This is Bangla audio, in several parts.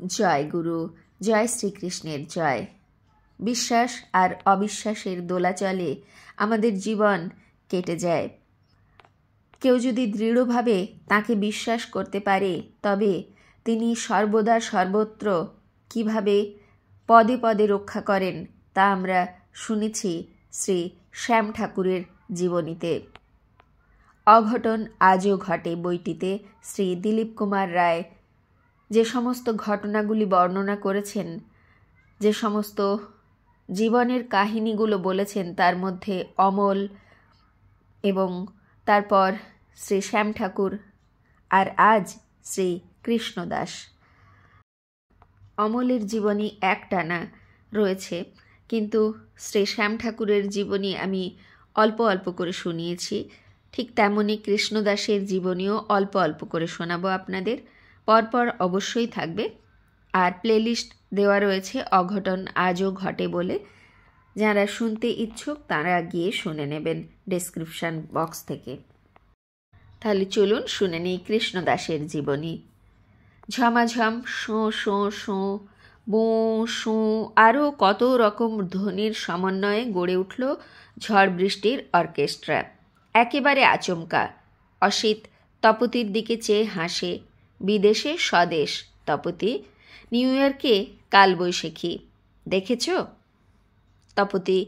জয় গুরু, জয় শ্রীকৃষ্ণের জয়। বিশ্বাস আর অবিশ্বাসের দোলাচলে আমাদের জীবন কেটে যায়। কেউ যদি দৃঢ়ভাবে তাকে বিশ্বাস করতে পারে, তবে তিনি সর্বদা সর্বত্র কিভাবে পদে পদে রক্ষা করেন তা আমরা শুনেছি শ্রী শ্যাম ঠাকুরের জীবনীতে। অঘটন আজও ঘটে বইটিতে শ্রী দিলীপ কুমার রায় যে সমস্ত ঘটনাগুলি বর্ণনা করেছেন, যে সমস্ত জীবনের কাহিনীগুলো বলেছেন, তার মধ্যে অমল এবং তারপর শ্রী শ্যাম ঠাকুর আর আজ শ্রী কৃষ্ণদাস। অমলের জীবনী একটানা রয়েছে, কিন্তু শ্রী শ্যাম ঠাকুরের জীবনী আমি অল্প অল্প করে শুনিয়েছি। ঠিক তেমনই কৃষ্ণদাসের জীবনীও অল্প অল্প করে শোনাবো আপনাদের। পরপর অবশ্যই থাকবে, আর প্লেলিস্ট দেওয়া রয়েছে অঘটন আজও ঘটে বলে। যারা শুনতে ইচ্ছুক তারা গিয়ে শুনে নেবেন ডেসক্রিপশন বক্স থেকে। তাহলে চলুন শুনে নিই কৃষ্ণদাসের জীবনী। ঝমাঝম, শোঁ শোঁ শোঁ, বোঁ শোঁ, আরও কত রকম ধ্বনির সমন্বয়ে গড়ে উঠল ঝড় বৃষ্টির অর্কেস্ট্রা। একেবারে আচমকা। অসিত তপতির দিকে চেয়ে হাসে। বিদেশে স্বদেশ তপতি, নিউ ইয়র্কে কালবৈশাখী, দেখেছ? তপতি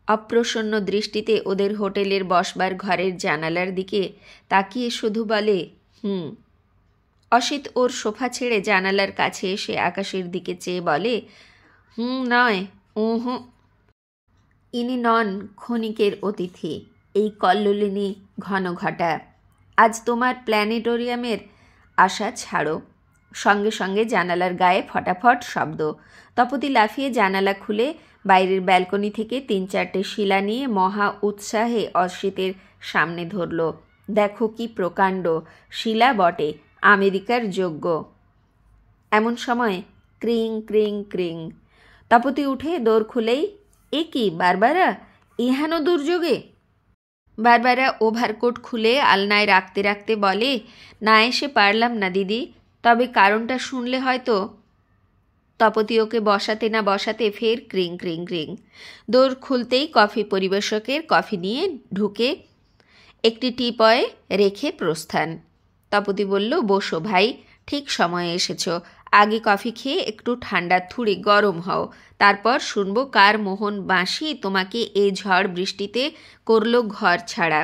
অপ্রসন্ন দৃষ্টিতে ওদের হোটেলের বসবার ঘরের জানালার দিকে তাকিয়ে শুধু বলে, অসিত ওর সোফা ছেড়ে জানালার কাছে এসে আকাশের দিকে চেয়ে বলে, নয়, হুঁ। ইনি নন ক্ষণিকের অতিথি, এই কল্লোলিনী ঘনঘটা। আজ তোমার প্ল্যানেটোরিয়ামের আশা ছাড়ো। সঙ্গে সঙ্গে জানালার গায়ে ফটাফট শব্দ। তপতি লাফিয়ে জানালা খুলে বাইরের ব্যালকনি থেকে 3-4টে শিলা নিয়ে মহা উৎসাহে অসিতের সামনে ধরল। দেখো কি প্রকাণ্ড শিলা বটে, আমেরিকার যোগ্য। এমন সময় ক্রিং ক্রিং ক্রিং। তপতি উঠে দৌড় খুলেই, এ কি বারবারা, ইহানো দুর্যোগে? বারবারা ওভারকোট খুলে আলনায় রাখতে রাখতে বলে, না এসে পারলাম না দিদি, তবে কারণটা শুনলে হয়তো। তপতি ওকে বসাতে না বসাতে ফের ক্রিং ক্রিং ক্রিং। দৌড় খুলতেই কফি পরিবেশকের কফি নিয়ে ঢুকে একটি টিপয়ে রেখে প্রস্থান। তপতি বলল, বসো ভাই, ঠিক সময়ে এসেছ। আগে কফি খেয়ে একটু ঠান্ডা থুড়ি গরম হও, তারপর শুনবো কার মোহন বাঁশি তোমাকে এই ঝড় বৃষ্টিতে করল ঘর ছাড়া।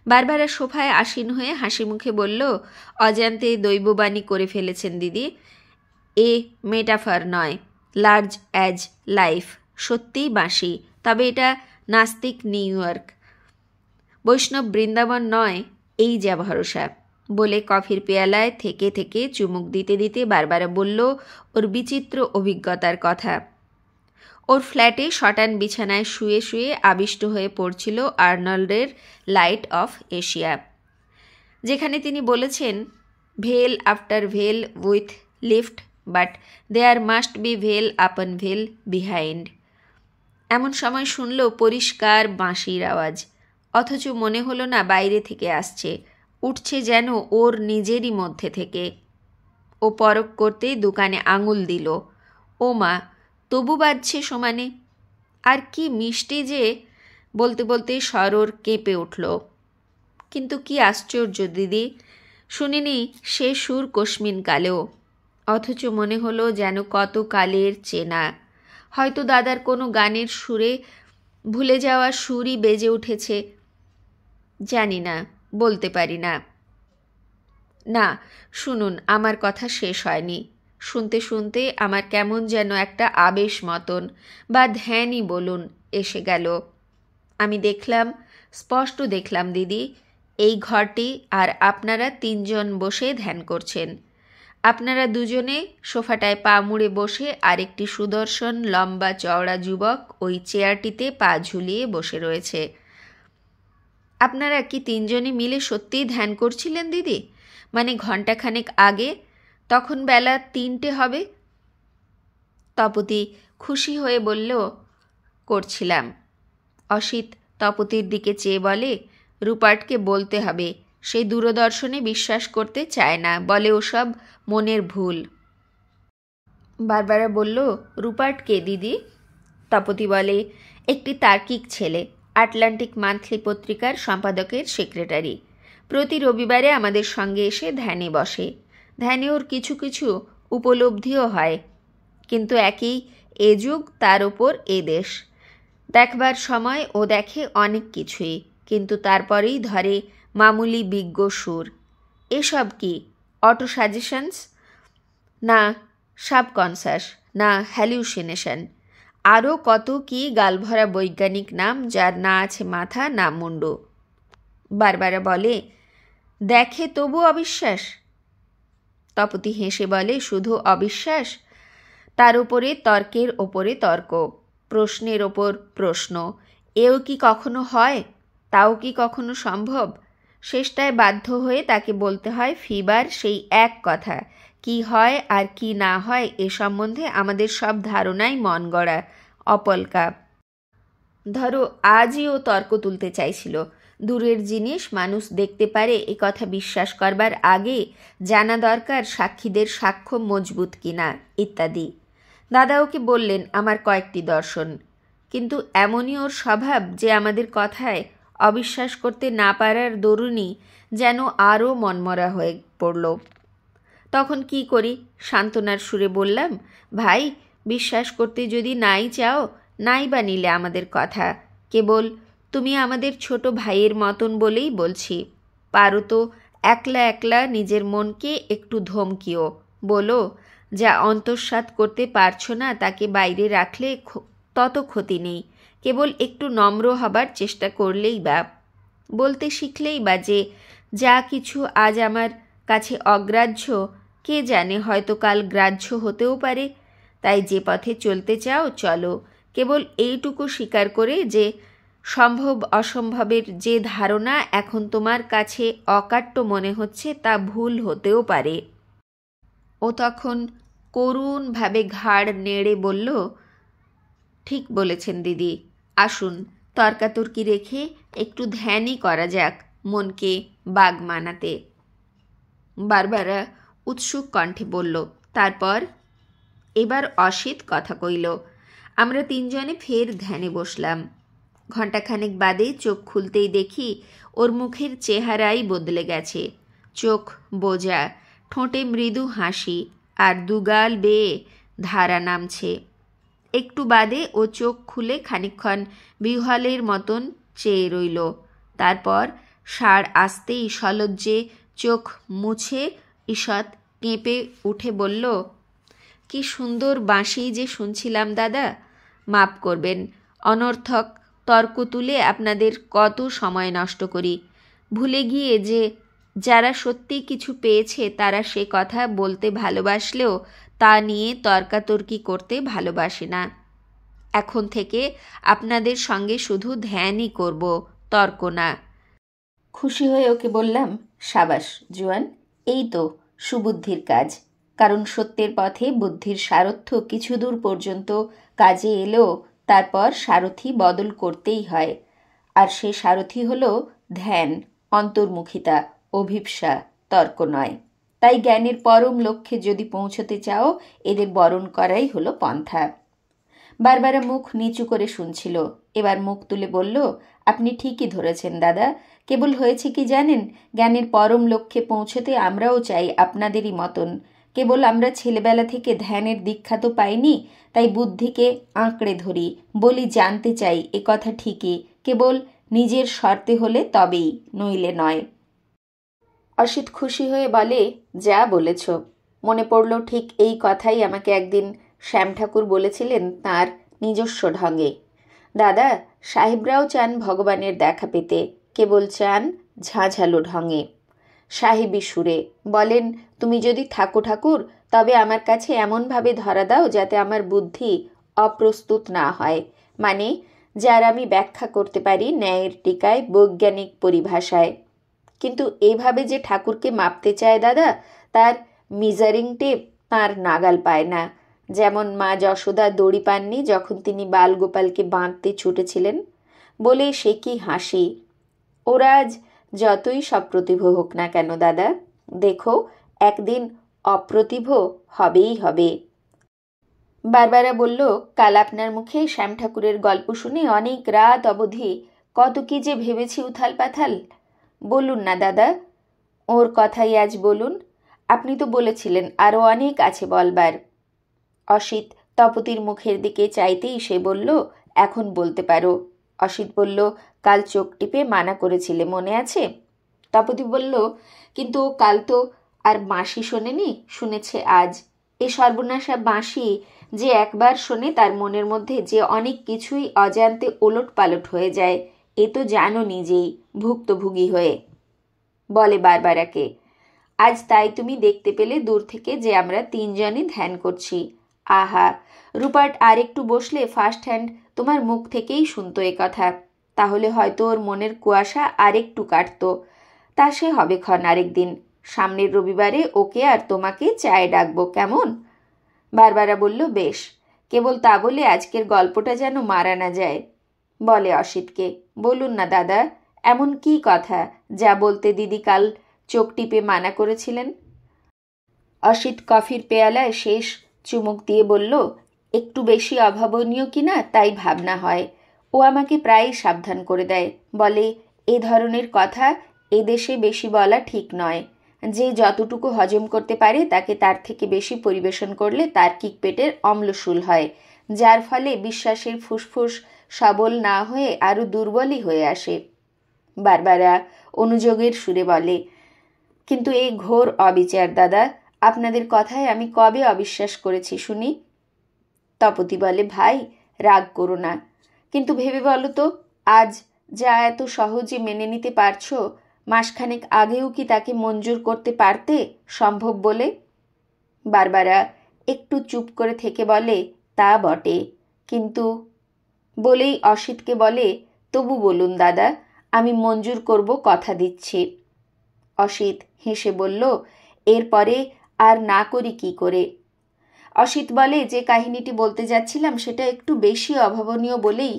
বারবারা সোফায় আসীন হয়ে হাসি মুখে বলল, অজান্তে দৈববাণী করে ফেলেছেন দিদি। এ মেটাফার নয়, লার্জ অ্যাজ লাইফ। সত্যিই বাঁশি, তবে এটা নাস্তিক নিউ ইয়র্ক, বৈষ্ণব বৃন্দাবন নয়, এই যা ভরসা। বলে কফির পেয়ালায় থেকে থেকে চুমুক দিতে দিতে বারবারা বলল ওর বিচিত্র অভিজ্ঞতার কথা। ওর ফ্ল্যাটে শটান বিছানায় শুয়ে শুয়ে আবিষ্ট হয়ে পড়ছিল আর্নল্ডের লাইট অফ এশিয়া, যেখানে তিনি বলেছেন, veil after veil with lift, but there must be veil upon veil behind. এমন সময় শুনল পরিষ্কার বাঁশির আওয়াজ, অথচ মনে হলো না বাইরে থেকে আসছে, উঠছে যেন ওর নিজেরই মধ্যে থেকে। ও পরখ করতেই দোকানে আঙুল দিল। ও মা, তবু বাজছে সমানে। আর কি মিষ্টি যে, বলতে বলতে স্বর ওর কেঁপে উঠল। কিন্তু কি আশ্চর্য দিদি, শুনিনি সে সুর কোশমিন কালেও, অথচ মনে হলো যেন কত কালের চেনা। হয়তো দাদার কোনো গানের সুরে ভুলে যাওয়া সুরই বেজে উঠেছে, জানি না, বলতে পারি না। না, শুনুন, আমার কথা শেষ হয়নি। শুনতে শুনতে আমার কেমন যেন একটা আবেশ মতন বা ধ্যানই বলুন এসে গেল। আমি দেখলাম, স্পষ্ট দেখলাম দিদি, এই ঘরটি আর আপনারা 3 জন বসে ধ্যান করছেন। আপনারা দুজনে সোফাটায় পা মুড়ে বসে, আর একটি সুদর্শন লম্বা চওড়া যুবক ওই চেয়ারটিতে পা ঝুলিয়ে বসে রয়েছে। আপনারা কি 3 জনই মিলে সত্যিই ধ্যান করছিলেন দিদি? মানে ঘণ্টাখানেক আগে, তখন বেলা 3টে হবে। তপতি খুশি হয়ে বলল, করছিলাম। অসিত তপতির দিকে চেয়ে বলে, রুপার্টকে বলতে হবে, সে দূরদর্শনে বিশ্বাস করতে চায় না, বলে ওসব মনের ভুল। বারবারা বলল, রুপার্ট কে দিদি? তপতি বলে, একটি তার্কিক ছেলে, আটলান্টিক মান্থলি পত্রিকার সম্পাদকের সেক্রেটারি। প্রতি রবিবারে আমাদের সঙ্গে এসে ধ্যানে বসে। ধ্যানে ওর কিছু কিছু উপলব্ধিও হয়, কিন্তু একই এ যুগ, তার ওপর এ দেশ। দেখবার সময় ও দেখে অনেক কিছুই, কিন্তু তারপরেই ধরে মামুলি বিজ্ঞ সুর। এসব কি অটো সাজেশনস, না সাবকনসাস, না হ্যালিউসিনেশন, আরও কত কি গালভরা বৈজ্ঞানিক নাম, যার না আছে মাথা না মুন্ডু। বারবারা বলে, দেখে তবু অবিশ্বাস? তপতি হেসে বলে, শুধু অবিশ্বাস, তার উপরে তর্কের ওপরে তর্ক, প্রশ্নের ওপর প্রশ্ন। এও কি কখনো হয়? তাও কি কখনো সম্ভব? শেষটায় বাধ্য হয়ে তাকে বলতে হয় ফিবার সেই এক কথা, কি হয় আর কি না হয় এ সম্বন্ধে আমাদের সব ধারণাই মন গড়া, অপলকা। ধরো আজই ও তর্ক তুলতে চাইছিল, দূরের জিনিস মানুষ দেখতে পারে এ কথা বিশ্বাস করবার আগে জানা দরকার সাক্ষীদের সাক্ষ্য মজবুত কিনা ইত্যাদি। দাদা ওকে বললেন আমার কয়েকটি দর্শন, কিন্তু এমনই ওর স্বভাব যে আমাদের কথায় অবিশ্বাস করতে না পারার দরুনই যেন আরও মনমরা হয়ে পড়ল। তখন কি করি? সান্ত্বনার সুরে বললাম, ভাই, বিশ্বাস করতে যদি নাই চাও, নাই বা নিলে আমাদের কথা, কেবল তুমি আমাদের ছোট ভাইয়ের মতন বলেই বলছি। পারো তো একলা একলা নিজের মনকে একটু ধমকিও, বলো যা অন্তঃসাৎ করতে পারছো না তাকে বাইরে রাখলে তত ক্ষতি নেই, কেবল একটু নম্র হবার চেষ্টা করলেই বা, বলতে শিখলেই বা যে যা কিছু আজ আমার কাছে অগ্রাহ্য, কে জানে হয়তো কাল গ্রাহ্য হতেও পারে। তাই যে পথে চলতে চাও চলো, কেবল এইটুকু স্বীকার করে যে সম্ভব অসম্ভবের যে ধারণা এখন তোমার কাছে অকাট্য মনে হচ্ছে তা ভুল হতেও পারে। ও তখন করুণভাবে ঘাড় নেড়ে বলল, ঠিক বলেছেন দিদি, আসুন তর্কাতর্কি রেখে একটু ধ্যানই করা যাক মনকে বাগ মানাতে। বারবারা উৎসুক কণ্ঠে বলল, তারপর? এবার অসিত কথা কইল। আমরা তিনজনে ফের ধ্যানে বসলাম। ঘণ্টাখানেক বাদে চোখ খুলতেই দেখি ওর মুখের চেহারাই বদলে গেছে। চোখ বোজা, ঠোঁটে মৃদু হাসি, আর দুগাল বেয়ে ধারা নামছে। একটু বাদে ও চোখ খুলে খানিকক্ষণ বিহ্বলের মতন চেয়ে রইল। তারপর ষাঁড় আসতেই সলজ্জে চোখ মুছে ঈষৎ কেঁপে উঠে বলল, কি সুন্দর বাঁশি যে শুনছিলাম দাদা, মাপ করবেন, অনর্থক তর্ক তুলে আপনাদের কত সময় নষ্ট করি। ভুলে গিয়ে যে যারা সত্যি কিছু পেয়েছে তারা সে কথা বলতে ভালোবাসলেও তা নিয়ে তর্কাতর্কি করতে ভালোবাসে না। এখন থেকে আপনাদের সঙ্গে শুধু ধ্যানই করব, তর্ক না। খুশি হয়ে ওকে বললাম, সাবাস জোয়ান, এই তো সুবুদ্ধির কাজ। কারণ সত্যের পথে বুদ্ধির সারথ্য কিছু দূর পর্যন্ত কাজে এলেও তারপর সারথি বদল করতেই হয়, আর সে সারথি হলো ধ্যান, অন্তর্মুখিতা, অভিপ্সা, তর্ক নয়। তাই জ্ঞানের পরম লক্ষ্যে যদি পৌঁছতে চাও এদের বরণ করাই হলো পন্থা। বারবারা মুখ নিচু করে শুনছিল, এবার মুখ তুলে বলল, আপনি ঠিকই ধরেছেন দাদা, কেবল হয়েছে কি জানেন, জ্ঞানের পরম লক্ষ্যে পৌঁছতে আমরাও চাই আপনাদেরই মতন। কেবল আমরা ছেলেবেলা থেকে ধ্যানের দীক্ষা তো পাইনি, তাই বুদ্ধিকে আঁকড়ে ধরি, বলি জানতে চাই, এ কথা ঠিকই, কেবল নিজের শর্তে হলে তবেই, নইলে নয়। অসিত খুশি হয়ে বলে, যা বলেছ। মনে পড়ল ঠিক এই কথাই আমাকে একদিন শ্যাম ঠাকুর বলেছিলেন তাঁর নিজস্ব ঢঙে। দাদা, সাহেবরাও চান ভগবানের দেখা পেতে, কেবল চান ঝাঁঝালো ঢঙে। সাহেবী সুরে বলেন, তুমি যদি থাকো ঠাকুর, তবে আমার কাছে এমনভাবে ধরা দাও যাতে আমার বুদ্ধি অপ্রস্তুত না হয়, মানে যার আমি ব্যাখ্যা করতে পারি ন্যায়ের টিকায়, বৈজ্ঞানিক পরিভাষায়। কিন্তু এভাবে যে ঠাকুরকে মাপতে চায় দাদা, তার মিজারিং টেপ তাঁর নাগাল পায় না। যেমন মা যশোদা দড়ি পাননি যখন তিনি বালগোপালকে বাঁধতে ছুটেছিলেন, বলে সে কি হাসি। ওরা আজ যতই সপ্রতিভ হোক না কেন দাদা, দেখো একদিন অপ্রতিভ হবেই হবে। বারবারা বলল, কাল আপনার মুখে শ্যাম ঠাকুরের গল্প শুনে অনেক রাত অবধি কত কি যে ভেবেছি উথাল পাথাল। বলুন না দাদা, ওর কথাই আজ বলুন। আপনি তো বলেছিলেন আরও অনেক আছে বলবার। অসিত তপতির মুখের দিকে চাইতেই সে বলল, এখন বলতে পারো। অসিত বলল, কাল চোখ টিপে মানা করেছিলে, মনে আছে? তপতি বলল, কিন্তু ও কাল তো আর বাঁশি শোনেনি, শুনেছে আজ। এ সর্বনাশা বাঁশি যে একবার শোনে তার মনের মধ্যে যে অনেক কিছুই অজান্তে ওলট পালট হয়ে যায়, এ তো জানো নিজেই, ভুক্তভোগী হয়ে। বলে বারবারাকে, আজ তাই তুমি দেখতে পেলে দূর থেকে যে আমরা তিনজনই ধ্যান করছি। আহা, রুপার্ট আর একটু বসলে ফার্স্ট হ্যান্ড তোমার মুখ থেকেই শুনতো এ কথা, তাহলে হয়তো ওর মনের কুয়াশা আরেকটু কাটত। তা সে হবে ক্ষণ আরেকদিন। সামনের রবিবারে ওকে আর তোমাকে চায়ে ডাকবো, কেমন? বারবারা বলল, বেশ। কেবল তা বলে আজকের গল্পটা যেন মারা না যায়। বলে অসিতকে, বলুন না দাদা, এমন কি কথা যা বলতে দিদি কাল চোখ টিপে মানা করেছিলেন? অসিত কফির পেয়ালায় শেষ চুমুক দিয়ে বলল, একটু বেশি অভাবনীয় কিনা তাই ভাবনা হয়। ও আমাকে প্রায়ই সাবধান করে দেয়, বলে এ ধরনের কথা এদেশে বেশি বলা ঠিক নয়। যে যতটুকু হজম করতে পারে তাকে তার থেকে বেশি পরিবেশন করলে তার কিকপেটের অম্লশূল হয়, যার ফলে বিশ্বাসের ফুসফুস সবল না হয়ে আরও দুর্বলই হয়ে আসে। বারবারা অনুযোগের সুরে বলে, কিন্তু এই ঘোর অবিচার দাদা, আপনাদের কথায় আমি কবে অবিশ্বাস করেছি শুনি? তপতি বলে, ভাই রাগ করো না, কিন্তু ভেবে বলো তো, আজ যা এত সহজে মেনে নিতে পারছো, মাসখানেক আগেও কি তাকে মঞ্জুর করতে পারতে সম্ভব বলে? বারবারা একটু চুপ করে থেকে বলে, তা বটে, কিন্তু বলেই অসিতকে বলে, তবু বলুন দাদা, আমি মঞ্জুর করব, কথা দিচ্ছি। অসিত হেসে বলল, এরপরে আর না করি কি করে? অসিত বলে, যে কাহিনীটি বলতে যাচ্ছিলাম সেটা একটু বেশি অভাবনীয় বলেই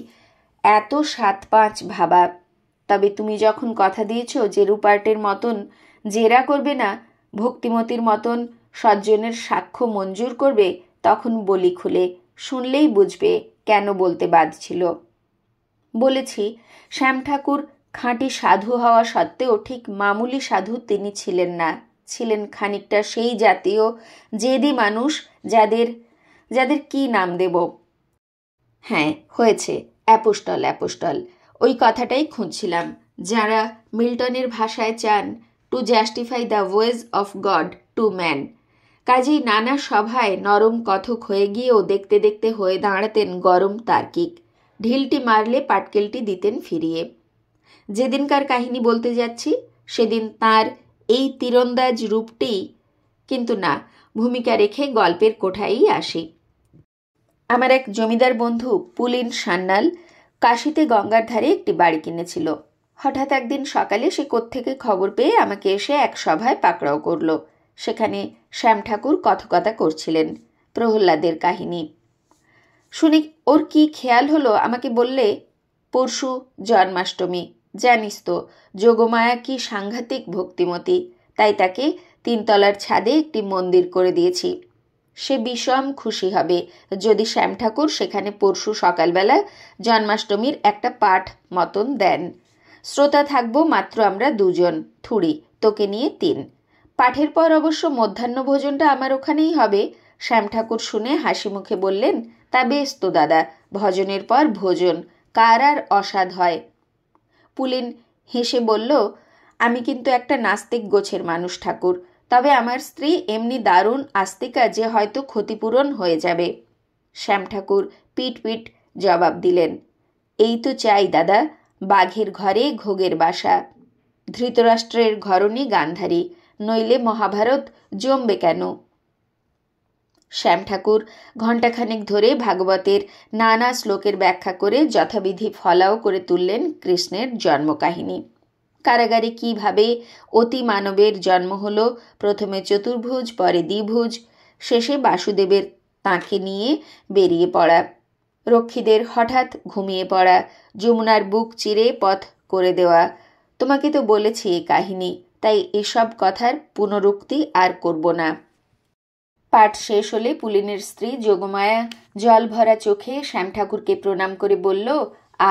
এত ৭-৫ ভাবা। তবে তুমি যখন কথা দিয়েছ যে রুপার্টের মতন জেরা করবে না, ভক্তিমতির মতন সজ্জনের সাক্ষ্য মঞ্জুর করবে, তখন বলি খুলে, শুনলেই বুঝবে কেন বলতে বাধছিল। বলেছি, শ্যাম ঠাকুর খাঁটি সাধু হওয়া সত্ত্বেও ঠিক মামুলি সাধু তিনি ছিলেন না, ছিলেন খানিকটা সেই জাতীয় জেদি মানুষ যাদের যাদের কি নাম দেব? হ্যাঁ, হয়েছে, অ্যাপোস্টল অ্যাপোস্টল, ওই কথাটাই খুঁজছিলাম। যারা মিল্টনের ভাষায় চান to justify the ways of god to man. কাজেই নানা সভায় নরম কথক হয়ে গিয়েও দেখতে দেখতে হয়ে দাঁড়াতেন গরম তার্কিক, ঢিলটি মারলে পাটকেলটি দিতেন ফিরিয়ে। যেদিনকার কাহিনী বলতে যাচ্ছি সেদিন তার এই তীরন্দাজ রূপটি, কিন্তু না, ভূমিকা রেখে গল্পের কোঠায়ই আসি। আমার এক জমিদার বন্ধু পুলিন সান্যাল কাশীতে গঙ্গার ধারে একটি বাড়ি কিনেছিল। হঠাৎ একদিন সকালে সে কোত্থেকে খবর পেয়ে আমাকে এসে এক সভায় পাকড়াও করল। সেখানে শ্যাম ঠাকুর কথকতা করছিলেন, প্রহ্লাদের কাহিনী শুনে ওর কি খেয়াল হলো, আমাকে বললে, পরশু জন্মাষ্টমী, জানিস তো যোগমায়া কি সাংঘাতিক ভক্তিমতী, তাই তাকে ৩ তলার ছাদে একটি মন্দির করে দিয়েছি। সে বিষম খুশি হবে যদি শ্যাম ঠাকুর সেখানে পরশু সকালবেলা জন্মাষ্টমীর একটা পাঠ মতন দেন। শ্রোতা থাকবো মাত্র আমরা 2 জন, থুড়ি তোকে নিয়ে 3। পাঠের পর অবশ্য মধ্যাহ্ন ভোজনটা আমার ওখানেই হবে। শ্যাম ঠাকুর শুনে হাসি মুখে বললেন, তা বেশ তো দাদা, ভজনের পর ভোজন, কার আর অসাধ হয়? পুলিন হেসে বলল, আমি কিন্তু একটা নাস্তিক গোছের মানুষ ঠাকুর, তবে আমার স্ত্রী এমনি দারুণ আস্তিকা যে হয়তো ক্ষতিপূরণ হয়ে যাবে। শ্যাম ঠাকুর পিট পিট জবাব দিলেন, এই তো চাই দাদা, বাঘের ঘরে ঘোগের বাসা। ধৃতরাষ্ট্রের ঘরণী গান্ধারী, নইলে মহাভারত জমবে কেন? শ্যাম ঠাকুর ঘণ্টাখানেক ধরে ভাগবতের নানা শ্লোকের ব্যাখ্যা করে যথাবিধি ফলাও করে তুললেন কৃষ্ণের জন্মকাহিনী। কারাগারে কিভাবে অতি মানবের জন্ম হলো, প্রথমে চতুর্ভুজ, পরে দ্বিভুজ, শেষে বাসুদেবের তাঁকে নিয়ে বেরিয়ে পড়া, রক্ষীদের হঠাৎ ঘুমিয়ে পড়া, যমুনার বুক চিরে পথ করে দেওয়া। তোমাকে তো বলেছি এই কাহিনী, তাই এসব কথার পুনরুক্তি আর করব না। পাঠ শেষ হলে পুলিনের স্ত্রী যোগমায়া জল ভরা চোখে শ্যাম ঠাকুরকে প্রণাম করে বলল,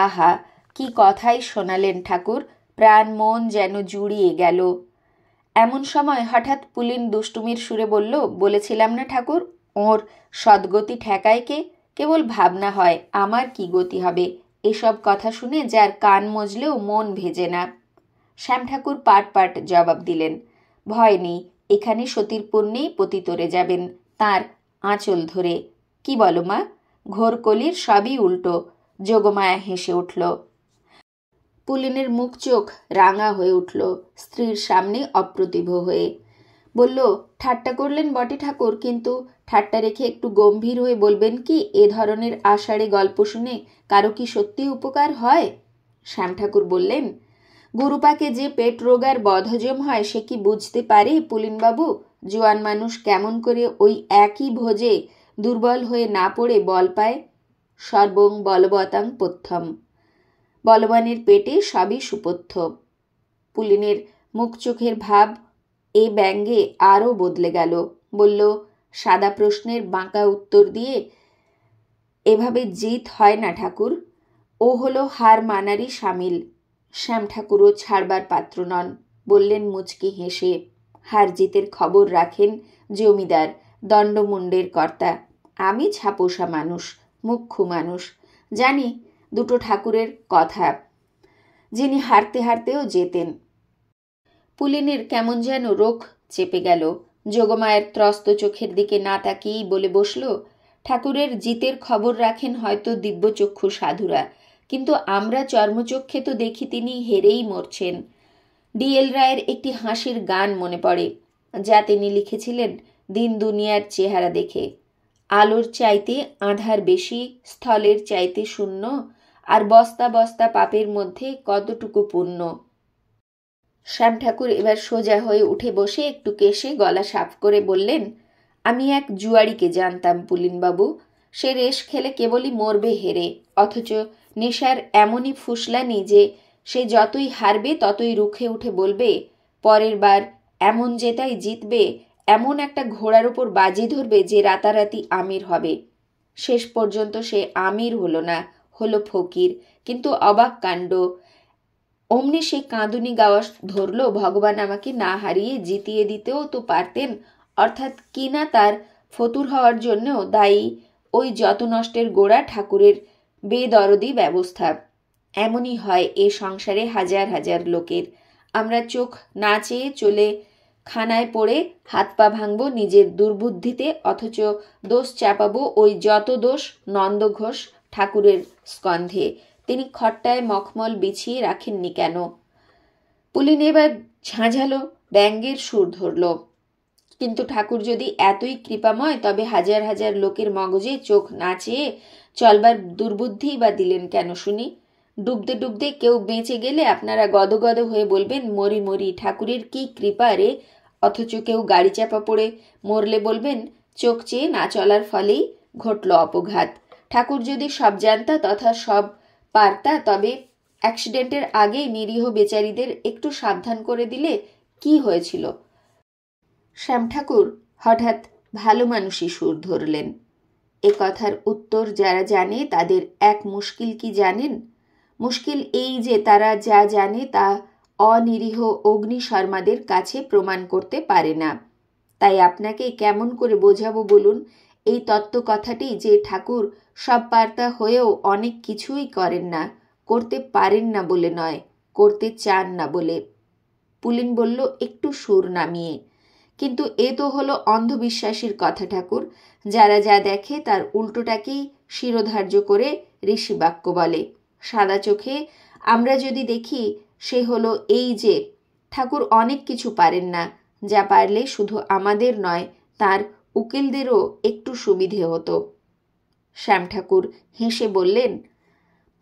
আহা, কি কথাই শোনালেন ঠাকুর, প্রাণ মন যেন জুড়িয়ে গেল। এমন সময় হঠাৎ পুলিন দুষ্টুমির সুরে বলল, বলেছিলাম না ঠাকুর, ওর সদ্গতি ঠেকায় কে? কেবল ভাবনা হয় আমার কি গতি হবে। এসব কথা শুনে যার কান মজলেও মন ভেজে না। শ্যাম ঠাকুর পাট পাট জবাব দিলেন, ভয় নেই, এখানে সতীর পুণ্যেই পতিতরে যাবেন তার আঁচল ধরে। কি বলো মা? ঘোর কলির সবই উল্টো। যোগমায়া হেসে উঠল। পুলিনের মুখ চোখ রাঙা হয়ে উঠল, স্ত্রীর সামনে অপ্রতিভ হয়ে। বলল, ঠাট্টা করলেন বটে ঠাকুর, কিন্তু ঠাট্টা রেখে একটু গম্ভীর হয়ে বলবেন কি, এ ধরনের আষাঢ়ে গল্প শুনে কারো কি সত্যি উপকার হয়? শ্যাম ঠাকুর বললেন, গুরুপাকে যে পেট রোগার বদহজম হয় সে কি বুঝতে পারে পুলিনবাবু? জোয়ান মানুষ কেমন করে ওই একই ভোজে দুর্বল হয়ে না পড়ে বল পায়? সর্বং বলবতাং পথ্যম। বলবানের পেটে সবই সুপথ্য। পুলিনের মুখ চোখের ভাব এ ব্যঙ্গে আরও বদলে গেল। বলল, সাদা প্রশ্নের বাঁকা উত্তর দিয়ে এভাবে জিত হয় না ঠাকুর। ও হলো হার মানারই সামিল। শ্যাম ঠাকুরও ছাড়বার পাত্র নন। বললেন মুচকি হেসে, হার জিতের খবর রাখেন জমিদার, দণ্ডমুণ্ডের কর্তা। আমি ছাপোষা মানুষ, মুখ্যু মানুষ, জানি দুটো ঠাকুরের কথা, যিনি হারতে হারতেও যেতেন। পুলিনের কেমন যেন রোখ চেপে গেল। যোগমায়ের ত্রস্ত চোখের দিকে না তাকিয়েই বলে বসল, ঠাকুরের জিতের খবর রাখেন হয়তো দিব্যচক্ষু সাধুরা, কিন্তু আমরা চর্মচক্ষে তো দেখি তিনি হেরেই মরছেন। ডিএল রায়ের একটি হাসির গান মনে পড়ে, যা তিনি লিখেছিলেন দিন দুনিয়ার চেহারা দেখে। আলোর চাইতে আঁধার বেশি, স্থলের চাইতে শূন্য, আর বস্তা বস্তা পাপের মধ্যে কতটুকু পুণ্য। শ্যাম ঠাকুর এবার সোজা হয়ে উঠে বসে একটু কেশে গলা সাফ করে বললেন, আমি এক জুয়াড়িকে জানতাম পুলিনবাবু। সে রেশ খেলে কেবলই মরবে হেরে, অথচ নেশার এমনই ফুসলানি যে সে যতই হারবে ততই রুখে উঠে বলবে, পরের বার এমন জেতাই জিতবে, এমন একটা ঘোড়ার ওপর বাজি ধরবে যে রাতারাতি আমির হবে। শেষ পর্যন্ত সে আমির হলো না, হলো ফকির। কিন্তু অবাক কাণ্ড, অমনি সে কাঁদুনি গাওয়া ধরল, ভগবান আমাকে না হারিয়ে জিতিয়ে দিতেও তো পারতেন। অর্থাৎ কিনা তার ফতুর হওয়ার জন্যও দায়ী ওই যত নষ্টের গোড়া ঠাকুরের বেদরদি ব্যবস্থা। এমনই হয় এ সংসারে হাজার হাজার লোকের। আমরা চোখ না চেয়ে চলে খানায় পড়ে হাত পা ভাঙব নিজের দুর্বুদ্ধিতে, অথচ দোষ চাপাবো ওই যত দোষ নন্দ ঘোষ ঠাকুরের স্কন্ধে। তিনি খট্টায় মখমল বিছিয়ে রাখেননি কেন? পুলিন এবার ঝাঁঝালো ব্যঙ্গের সুর ধরল, কিন্তু ঠাকুর যদি এতই কৃপাময় তবে হাজার হাজার লোকের মগজে চোখ না চেয়ে চলবার দুর্বুদ্ধি বা দিলেন কেন শুনি? ডুবতে ডুবতে কেউ বেঁচে গেলে আপনারা গদগদ হয়ে বলবেন, মরি মরি, ঠাকুরের কি কৃপা রে। অথচ কেউ গাড়ি চাপা পড়ে মরলে বলবেন, চোখ চেয়ে না চলার ফলেই ঘটল অপঘাত। ঠাকুর যদি সব জানতা তথা সব পারতা তবে অ্যাক্সিডেন্টের আগেই নিরীহ বেচারীদের একটু সাবধান করে দিলে কি হয়েছিল? শ্যাম ঠাকুর হঠাৎ ভালো মানুষই সুর ধরলেন। এ কথার উত্তর যারা জানে তাদের এক মুশকিল কি জানেন? মুশকিল এই যে তারা যা জানে তা অনিরীহ অগ্নিশর্মাদের কাছে প্রমাণ করতে পারে না। তাই আপনাকে কেমন করে বোঝাবো বলুন এই তত্ত্ব কথাটি, যে ঠাকুর সব পার্তা হয়েও অনেক কিছুই করেন না, করতে পারেন না বলে নয়, করতে চান না বলে। পুলিন বলল একটু সুর নামিয়ে, কিন্তু এ তো হলো অন্ধবিশ্বাসীর কথা ঠাকুর। যারা যা দেখে তার উল্টোটাকেই শিরোধার্য করে ঋষি বাক্য বলে। সাদা চোখে আমরা যদি দেখি সে হলো এই যে ঠাকুর অনেক কিছু পারেন না, যা পারলে শুধু আমাদের নয় তার উকিলদেরও একটু সুবিধে হতো। শ্যাম ঠাকুর হেসে বললেন,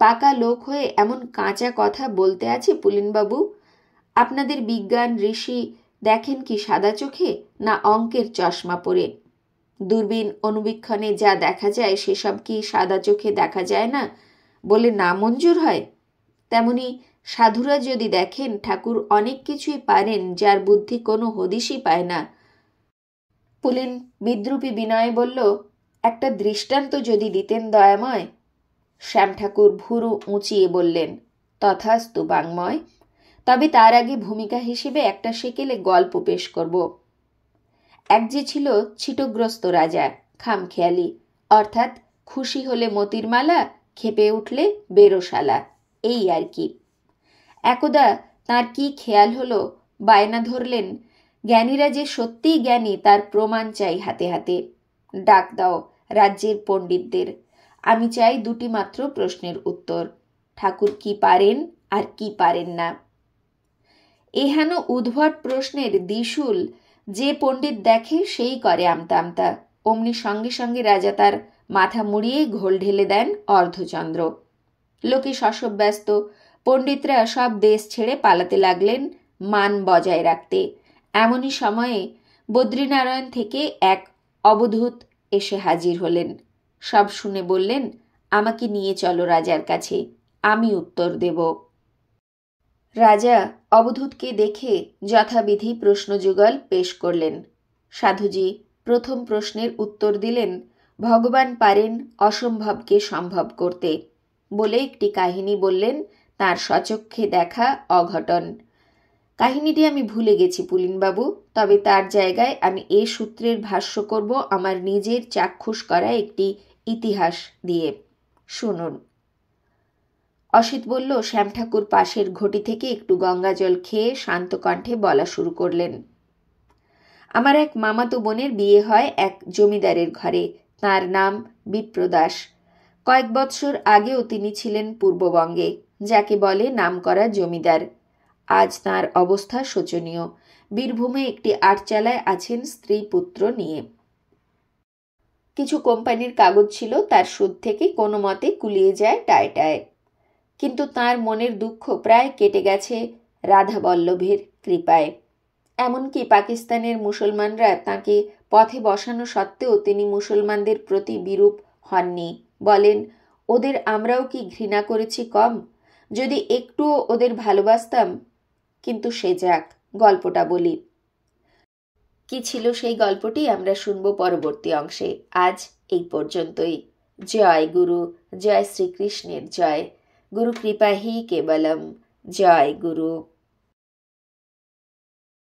পাকা লোক হয়ে এমন কাঁচা কথা বলতে আছে পুলিনবাবু? আপনাদের বিজ্ঞান ঋষি দেখেন কি সাদা চোখে, না অঙ্কের চশমা পরে? দূরবীন অনুবীক্ষণে যা দেখা যায় সেসব কি সাদা চোখে দেখা যায় না বলে না মঞ্জুর হয়? তেমনি সাধুরা যদি দেখেন ঠাকুর অনেক কিছুই পারেন যার বুদ্ধি কোনো হদিশই পায় না, পুলিন বিদ্রূপী বিনয়ে বলল, একটা দৃষ্টান্ত যদি দিতেন দয়াময়। শ্যাম ঠাকুর ভুরু উঁচিয়ে বললেন, তথাস্তু বাংময়, তবে তার আগে ভূমিকা হিসেবে একটা সেকেলে গল্প পেশ করব। এক যে ছিল ছিটগ্রস্ত রাজা, খামখেয়ালি, অর্থাৎ খুশি হলে মতির মালা, খেপে উঠলে বেরোশালা, এই আর কি। একদা তার কি খেয়াল হলো, বায়না ধরলেন, জ্ঞানীরা যে সত্যিই জ্ঞানী তার প্রমাণ চাই হাতে হাতে। ডাক দাও রাজ্যের পণ্ডিতদের, আমি চাই দুটি মাত্র প্রশ্নের উত্তর, ঠাকুর কি পারেন আর কি পারেন না। এহেন উদ্ভট প্রশ্নের দ্বিশুল যে পণ্ডিত দেখে সেই করে আমতা আমতা। অমনি সঙ্গে সঙ্গে রাজা তার মাথা মুড়িয়ে ঘোল ঢেলে দেন অর্ধচন্দ্র। লোকে শশব ব্যস্ত, পণ্ডিতরা সব দেশ ছেড়ে পালাতে লাগলেন মান বজায় রাখতে। এমনই সময়ে বদ্রীনারায়ণ থেকে এক অবধূত এসে হাজির হলেন। সব শুনে বললেন, আমাকে নিয়ে চলো রাজার কাছে, আমি উত্তর দেব। রাজা অবধূতকে দেখে যথাবিধি প্রশ্নযুগল পেশ করলেন। সাধুজি প্রথম প্রশ্নের উত্তর দিলেন, ভগবান পারেন অসম্ভবকে সম্ভব করতে, বলে একটি কাহিনী বললেন, তার স্বচক্ষে দেখা অঘটন। কাহিনীটি আমি ভুলে গেছি পুলিনবাবু, তবে তার জায়গায় আমি এ সূত্রের ভাষ্য করব আমার নিজের চাক্ষুষ করা একটি ইতিহাস দিয়ে। শুনুন। অসিত বলল, শ্যাম ঠাকুর পাশের ঘটি থেকে একটু গঙ্গাজল খেয়ে শান্ত কণ্ঠে বলা শুরু করলেন। আমার এক মামাতো বোনের বিয়ে হয় এক জমিদারের ঘরে, তার নাম বিপ্রদাস। কয়েক বৎসর আগেও তিনি ছিলেন পূর্ববঙ্গে, যাকে বলে নামকরা জমিদার। আজ তার অবস্থা শোচনীয়। বীরভূমে একটি আটচালায় আছেন স্ত্রী পুত্র নিয়ে। কিছু কোম্পানির কাগজ ছিল, তার সুদ থেকে কোনো মতে কুলিয়ে যায় টায় টায়। কিন্তু তার মনের দুঃখ প্রায় কেটে গেছে রাধাবল্লভের কৃপায়। এমনকি পাকিস্তানের মুসলমানরা তাকে পথে বসানো সত্ত্বেও তিনি মুসলমানদের প্রতি বিরূপ হননি। বলেন, ওদের আমরাও কি ঘৃণা করেছি কম? যদি একটুও ওদের ভালোবাসতাম। কিন্তু সে যাক, গল্পটা বলি। কি ছিল সেই গল্পটি আমরা শুনব পরবর্তী অংশে। আজ এই পর্যন্তই। জয় গুরু, জয় শ্রীকৃষ্ণের জয়। গুরু কৃপা হি কেবলম। জয় গুরু।